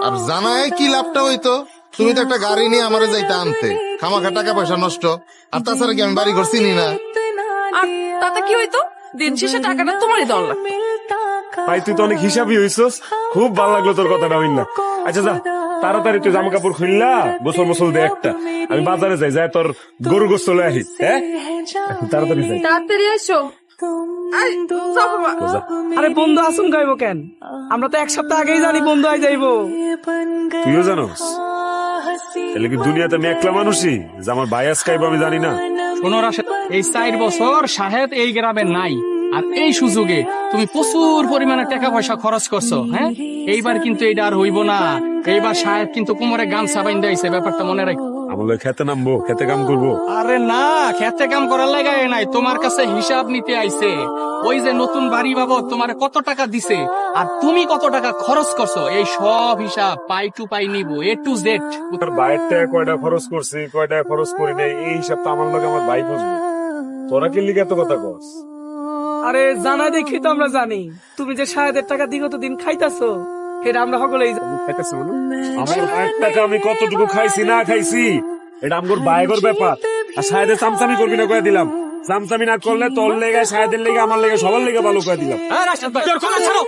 আর জানায় কি লাভটা হইতো? তুমি তো একটা গাড়ি নিয়ে আমারে যাইতে আনতে, খামাখা টাকা পয়সা নষ্ট। আর তাছাড়া কি আমি বাড়ি ঘর চিনি না? আর তাতে কি হইতো? দিন শেষে টাকাটা তোমারই দেওয়া লাগতো। ভাই তুই তো অনেক হিসাবই হইছস, খুব ভালো লাগলো তোর কথাটা হইল না। আচ্ছা যা, তাড়াতাড়ি তুই জামা কাপড় খুললা গোসল মোসল দে একটা, আমি বাজারে যাই, যাই তোর গরু গোস চলে আসি। হ্যাঁ তাড়াতাড়ি যাই। তাড়াতাড়ি এসো। এই, যাও বাবা। যা। আরে বন্ধু আসুন গাইবো কেন? আমরা তো এক সপ্তাহ আগেই জানি বন্ধু আই যাইবো। তুইও জানোস? তাহলে কি দুনিয়াতে আমি একলা মানুষই যে আমার ভাই আজকে আইবো আমি জানি না? শোনো রাশেদ, এই 4 বছর শাহেদ এই গ্রামে নাই, আর এই সুযোগে তুমি প্রচুর পরিমাণে টাকা পয়সা খরচ করছো। হ্যাঁ, এইবার কিন্তু এটা আর হইব না। এইবার শাহেদ কিন্তু কোমরে গামছা বাইন্ধা আইছে, ব্যাপারটা মনে রাখো। আমার লোক খেতে নামবো, খেতে কাম করবো। আরে না, খেতে কাম করার লাগায় নাই, তোমার কাছে হিসাব নিতে আইছে। ওই যে নতুন বাড়ি বাবদ তোমার কত টাকা দিছে আর তুমি কত টাকা খরচ করছো, এই সব হিসাব পাই টু পাই নিব, A to Z। তোর ভাইয়ের টাকা কয়টা খরচ করছি, কয়টা খরচ করি নাই, এই হিসাব তো আমার লোক আমার ভাই বুঝবে। তোরা কি লিগে এত কথা কস? আরে জানা দেখি তো আমরা জানি তুমি যে 7,000 টাকা দিগত দিন খাইতাছো, এটা আমরা সকলেই জানি। খাইতেছি মানে? আমার ভাইয়ের টাকা আমি কতটুকু খাইছি না খাইছি এটা আমার ভাইয়ের ব্যাপার। আর সাহেদের চামচামি করবি না কয়ে দিলাম। চামচামি না করলে তোর লেগে, সাহেদের লেগে, আমার লেগে, সবার লেগে ভালো করে দিলাম। রাশেদ ভাই, তোর কথা ছাড়ো।